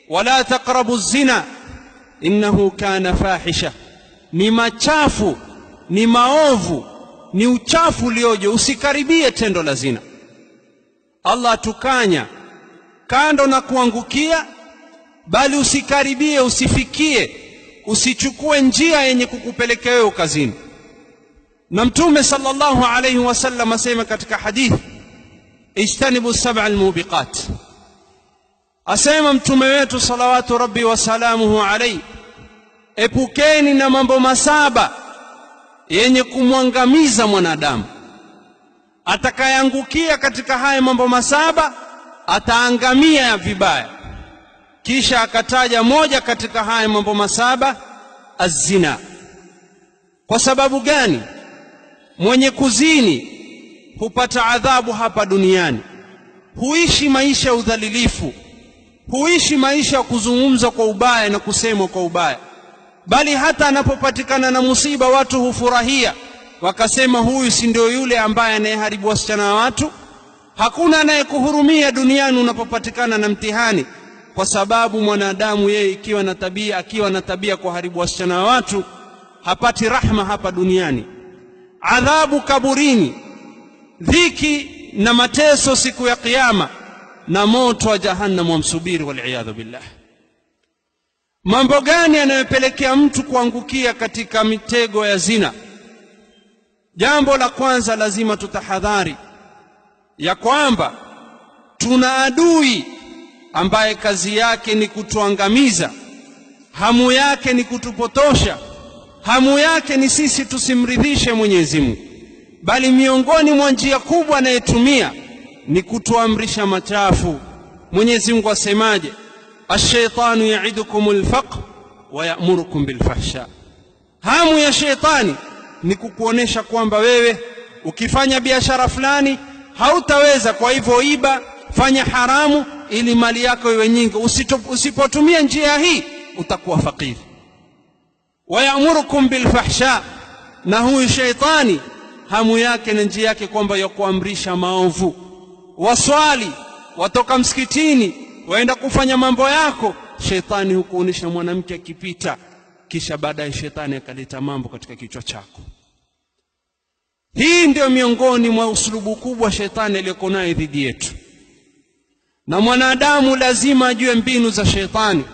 wala taqrabu zina innahu kana fahisha, ni machafu, ni maovu, ni uchafu ulioje, usikaribie tendo la zina. Allah atukanya kando na kuangukia, bali usikaribie, usifikie, usichukue njia yenye kukupelekea wewe ukazini. Na Mtume sallallahu alayhi wasallam asema katika hadithi, ijtanibu sab'a almubiqat, asema Mtume wetu salawatu rabbi wa salamuhu alayhi, epukeni na mambo masaba yenye kumwangamiza mwanadamu. Atakayeangukia katika haya mambo masaba ataangamia vibaya. Kisha akataja moja katika haya mambo masaba, az-zina. Kwa sababu gani? Mwenye kuzini hupata adhabu hapa duniani, huishi maisha ya udhalilifu, huishi maisha ya kuzungumza kwa ubaya na kusemwa kwa ubaya, bali hata anapopatikana na musiba watu hufurahia, wakasema huyu si ndio yule ambaye anayeharibu wasichana wa watu. Hakuna anayekuhurumia duniani unapopatikana na mtihani, kwa sababu mwanadamu yeye akiwa na tabia kuharibu wasichana wa watu hapati rahma hapa duniani. Adhabu kaburini, dhiki na mateso siku ya kiyama, na moto wa jahannam wamsubiri, wal billah. Mambo gani yanayopelekea mtu kuangukia katika mitego ya zina? Jambo la kwanza, lazima tutahadhari ya kwamba tuna adui ambaye kazi yake ni kutuangamiza, hamu yake ni kutupotosha, hamu yake ni sisi tusimridhishe Mwenyezi Mungu, bali miongoni mwa njia kubwa anayetumia ni kutuamrisha machafu. Mwenyezi Mungu asemaje? ash-shaytanu ya'idukumul faqr wa ya'murukum bil fahsha. Hamu ya shetani ni kukuonesha kwamba wewe ukifanya biashara fulani hautaweza, kwa hivyo iba, fanya haramu ili mali yako iwe nyingi. Usipotumia njia hii utakuwa fakiri. Wa ya'murukum bil fahsha, na huyu shetani hamu yake na njia yake kwamba yakuamrisha maovu. Waswali, watoka msikitini, waenda kufanya mambo yako, shetani hukuonesha mwanamke akipita, kisha baadaye shetani akaleta mambo katika kichwa chako. Hii ndio miongoni mwa uslubu kubwa shetani aliyoko nayo dhidi yetu, na mwanadamu lazima ajue mbinu za shetani.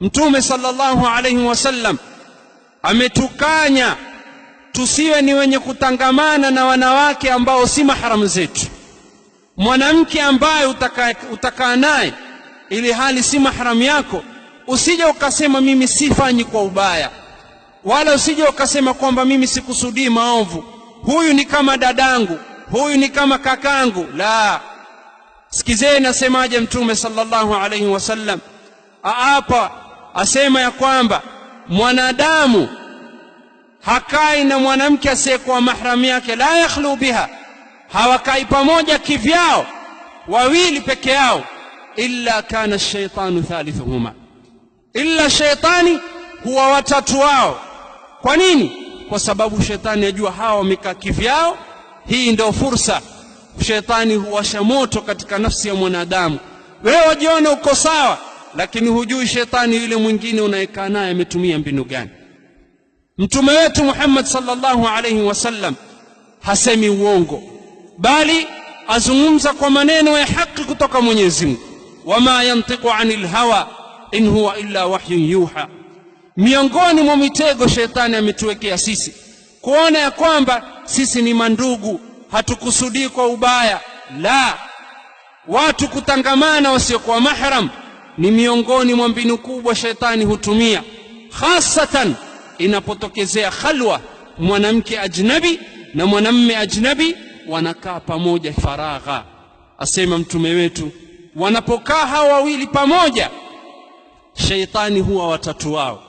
Mtume sallallahu alayhi wasallam ametukanya tusiwe ni wenye kutangamana na wanawake ambao si mahram zetu. Mwanamke ambaye utakaa naye ili hali si mahram yako, usije ukasema mimi sifanyi kwa ubaya, wala usije ukasema kwamba mimi sikusudii maovu, huyu ni kama dadangu, huyu ni kama kakangu. La, sikizeni asemaje Mtume sallallahu alayhi wasallam. Hapa asema ya kwamba mwanadamu hakai na mwanamke asiyekuwa mahram yake, la yakhlu biha, hawakai pamoja kivyao wawili peke yao, illa kana ash-shaytanu thalithuhuma, illa shaytani huwa watatu wao. Kwa nini? Kwa sababu shetani ajua hawa wamekaa kivyao. Hii ndio fursa. Shetani huwasha moto katika nafsi ya mwanadamu. Wewe wajiona uko sawa, lakini hujui shetani yule mwingine unayekaa naye ametumia mbinu gani. Mtume wetu Muhammad sallallahu alayhi wasallam hasemi uongo, bali azungumza kwa maneno ya haki kutoka Mwenyezi Mungu. Wama yantiqu anil hawa in huwa illa wahyun yuha. Miongoni mwa mitego shetani ametuwekea sisi kuona ya kwamba sisi ni mandugu, hatukusudii kwa ubaya. La, watu kutangamana wasiokuwa mahram ni miongoni mwa mbinu kubwa shetani hutumia, hasatan inapotokezea khalwa, mwanamke ajnabi na mwanamume ajnabi wanakaa pamoja faragha. Asema mtume wetu, wanapokaa hawa wawili pamoja, shetani huwa watatu wao.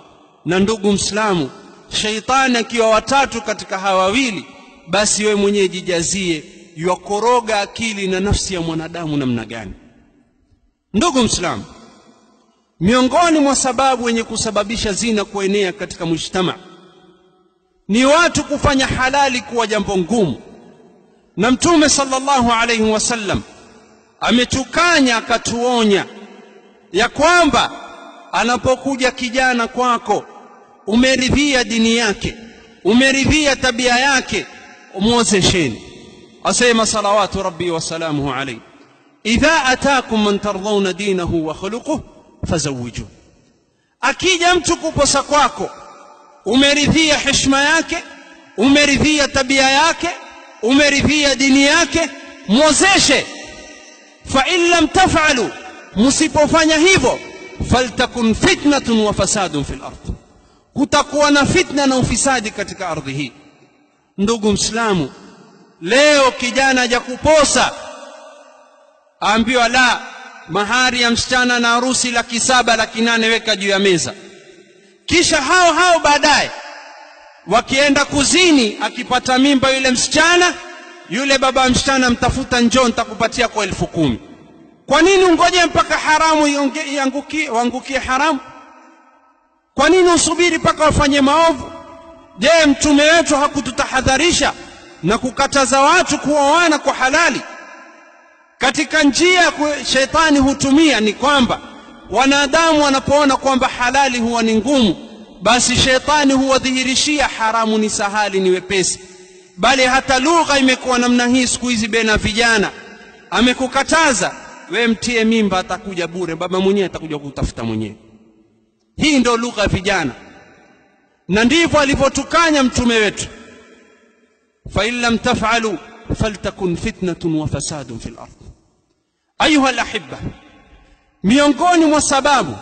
Na ndugu Muislamu, shetani akiwa watatu katika hawa wawili, basi wewe mwenyewe jijazie yakoroga akili na nafsi ya mwanadamu namna gani. Ndugu Muislamu, miongoni mwa sababu wenye kusababisha zina kuenea katika mujtama ni watu kufanya halali kuwa jambo ngumu. Na Mtume sallallahu alayhi wasallam ametukanya akatuonya ya kwamba anapokuja kijana kwako, umeridhia dini yake, umeridhia tabia yake, muozesheni. Asema salawatu rabbi wa salamuhu alayhi, idha ataakum man tardawna dinahu wa khuluquhu fazawwijuhu. Akija mtu kuposa kwako, umeridhia heshima yake, umeridhia tabia yake, umeridhia dini yake, muozeshe. Fa in lam taf'alu, musipofanya hivyo, faltakun fitnatun wa fasadun fil ardh, kutakuwa na fitna na ufisadi katika ardhi hii. Ndugu Muislamu, leo kijana haja kuposa, aambiwa la, mahari ya msichana na harusi 700,000, 800,000 weka juu ya meza. Kisha hao baadaye wakienda kuzini, akipata mimba yule msichana, yule baba msichana mtafuta, njoo nitakupatia kwa 10,000. Kwa nini ungoje mpaka haramu iangukie haramu? Kwa nini usubiri mpaka wafanye maovu? Je, mtume wetu hakututahadharisha na kukataza watu kuoana kwa halali? Katika njia shetani hutumia ni kwamba wanadamu wanapoona kwamba halali huwa ni ngumu, basi shetani huwadhihirishia haramu ni sahali, ni wepesi. Bali hata lugha imekuwa namna hii siku hizi baina vijana. Amekukataza we mtie mimba, atakuja bure, baba mwenyewe atakuja kutafuta mwenyewe. Hii ndio lugha ya vijana, na ndivyo alivyotukanya mtume wetu. Fa in lam taf'alu faltakun fitnatun wa fasadun fil ardh. Ayuha alahibba, miongoni mwa sababu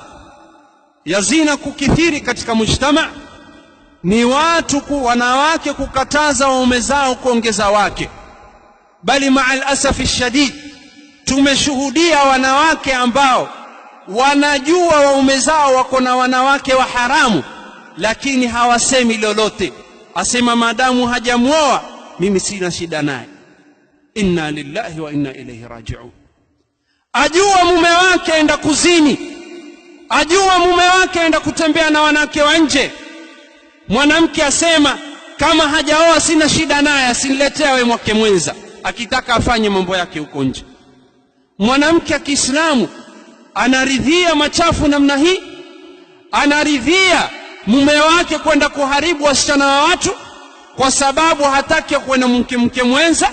ya zina kukithiri katika mujtama ni wanawake kukataza waume zao kuongeza wake. Bali ma'al asafi shadid, tumeshuhudia wanawake ambao wanajua waume zao wako na wanawake wa haramu, lakini hawasemi lolote. Asema maadamu hajamuoa mimi sina shida naye. Inna lillahi wa inna ilayhi raji'un. Ajua mume wake aenda kuzini, ajua mume wake aenda kutembea na wanawake wa nje. Mwanamke asema kama hajaoa sina shida naye, asiniletea wewe mwake mwenza, akitaka afanye mambo yake huko nje. Mwanamke wa Kiislamu anaridhia machafu namna hii? Anaridhia mume wake kwenda kuharibu wasichana wa watu kwa sababu hataki kwenda mke mwenza?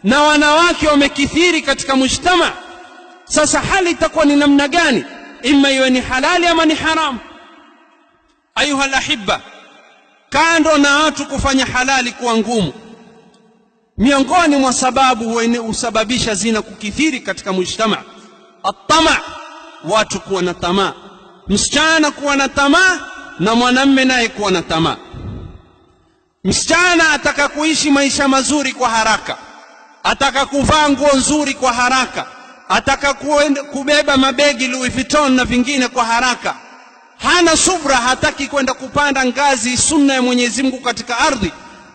Na wanawake wamekithiri katika mujtama. Sasa hali itakuwa ni namna gani? Ima iwe ni halali ama ni haramu. Ayuha alahibba, kando na watu kufanya halali kuwa ngumu, miongoni mwa sababu husababisha zina kukithiri katika mujtama at-tama', watu kuwa na tamaa. Msichana kuwa na tamaa na mwanamume naye kuwa na tamaa. Msichana ataka kuishi maisha mazuri kwa haraka, ataka kuvaa nguo nzuri kwa haraka, ataka kubeba mabegi Louis Vuitton na vingine kwa haraka. Hana subra, hataki kwenda kupanda ngazi sunna ya Mwenyezi Mungu katika ardhi,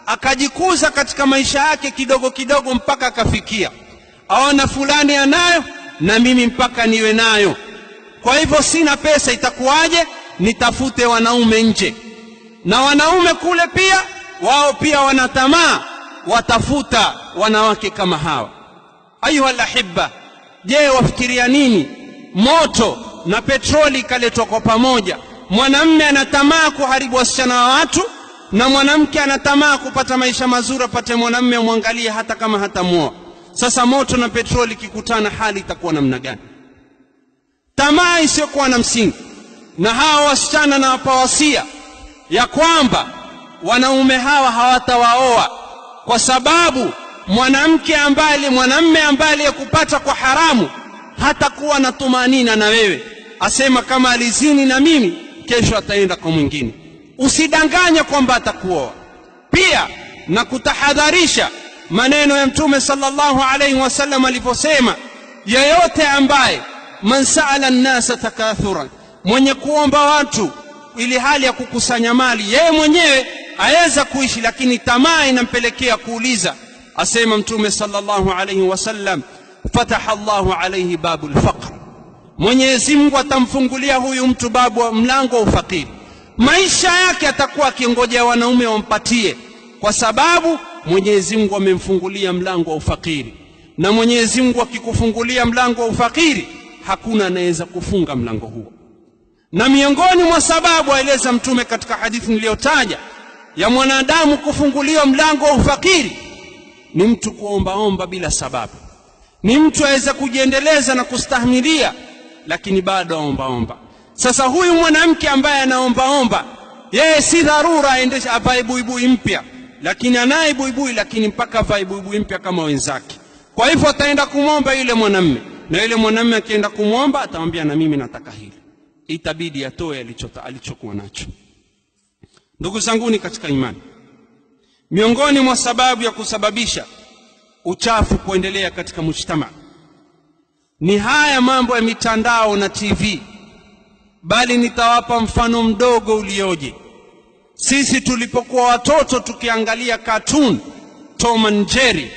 akajikuza katika maisha yake kidogo kidogo mpaka akafikia. Aona fulani anayo na mimi mpaka niwe nayo. Kwa hivyo sina pesa, itakuwaje? Nitafute wanaume nje. Na wanaume kule pia wao pia wanatamaa, watafuta wanawake kama hawa. Ayuha alahibba, je, wafikiria nini moto na petroli kaletwa kwa pamoja? Mwanamume anatamaa kuharibu wasichana wa watu, na mwanamke anatamaa kupata maisha mazuri, apate mwanamume amwangalie hata kama hatamuoa. Sasa moto na petroli kikutana, hali itakuwa namna gani? Tamaa isiyokuwa na msingi. Na hawa wasichana na wapawasia ya kwamba wanaume hawa hawatawaoa kwa sababu mwanamume ambaye aliyekupata kwa haramu hatakuwa na tumanina na wewe. Asema kama alizini na mimi, kesho ataenda kwa mwingine. Usidanganye kwamba atakuoa. Pia na kutahadharisha maneno ya Mtume sallallahu alayhi wasallam aliposema, yeyote ambaye man sa'ala an-nasa takathuran, mwenye kuomba watu ili hali ya kukusanya mali, yeye mwenyewe aweza kuishi lakini tamaa inampelekea kuuliza. Asema Mtume sallallahu alayhi wasallam, fataha Allahu alayhi babul faqr, Mwenyezi Mungu atamfungulia huyu mtu mlango wa ufakiri. Maisha yake atakuwa akingojea wanaume wampatie, kwa sababu Mwenyezi Mungu amemfungulia mlango wa ufakiri. Na Mwenyezi Mungu akikufungulia mlango wa ufakiri, hakuna anaweza kufunga mlango huo. Na miongoni mwa sababu aeleza Mtume katika hadithi niliyotaja ya mwanadamu kufunguliwa mlango wa ufakiri ni mtu kuombaomba bila sababu, ni mtu aweza kujiendeleza na kustahimilia lakini bado aombaomba. Sasa huyu mwanamke ambaye anaombaomba, yeye si dharura aendeshe avae buibui mpya, lakini anaye buibui, lakini mpaka avae buibui mpya kama wenzake. Kwa hivyo ataenda kumwomba yule mwanamume, na yule mwanamume akienda kumwomba atamwambia na mimi nataka hili, itabidi atoe alichokuwa nacho. Ndugu zanguni katika imani, miongoni mwa sababu ya kusababisha uchafu kuendelea katika mujtama ni haya mambo ya mitandao na TV. Bali nitawapa mfano mdogo ulioje. Sisi tulipokuwa watoto tukiangalia cartoon Tom and Jerry,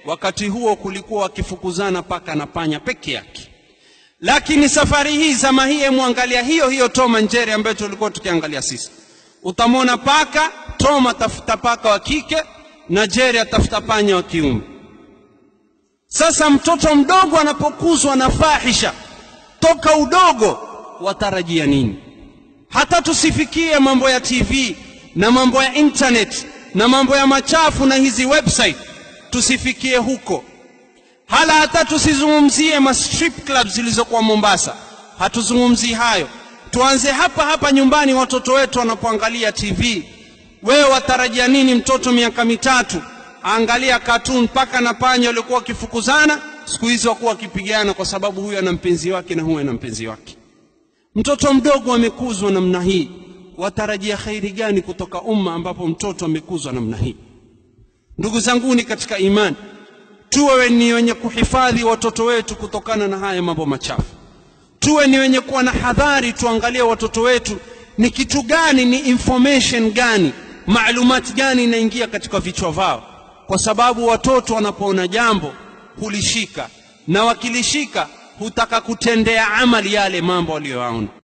wakati huo kulikuwa wakifukuzana paka na panya peke yake. Lakini safari hii zama hii muangalia hiyo Tom and Jerry ambayo tulikuwa tukiangalia sisi, utamwona paka Tom atafuta paka wa kike na Jerry atafuta panya wa kiume. Sasa mtoto mdogo anapokuzwa na fahisha toka udogo, watarajia nini? Hata tusifikie mambo ya TV na mambo ya internet na mambo ya machafu na hizi website, tusifikie huko. Hala hata tusizungumzie ma strip clubs zilizokuwa Mombasa, hatuzungumzi hayo. Tuanze hapa nyumbani, watoto wetu wanapoangalia TV. Wewe watarajia nini mtoto miaka 3 angalia cartoon paka na panya walikuwa wakifukuzana? Siku hizo wakuwa wakipigana kwa sababu huyu ana mpenzi wake na huyu ana mpenzi wake. Mtoto mdogo amekuzwa namna hii, watarajia khairi gani kutoka umma ambapo mtoto amekuzwa namna hii? Ndugu zanguni katika imani, tuwe ni wenye kuhifadhi watoto wetu kutokana na haya mambo machafu. Tuwe ni wenye kuwa na hadhari, tuangalie watoto wetu ni kitu gani, ni information gani, maalumati gani inaingia katika vichwa vao. Kwa sababu watoto wanapoona jambo hulishika, na wakilishika hutaka kutendea amali yale mambo waliyoyaona.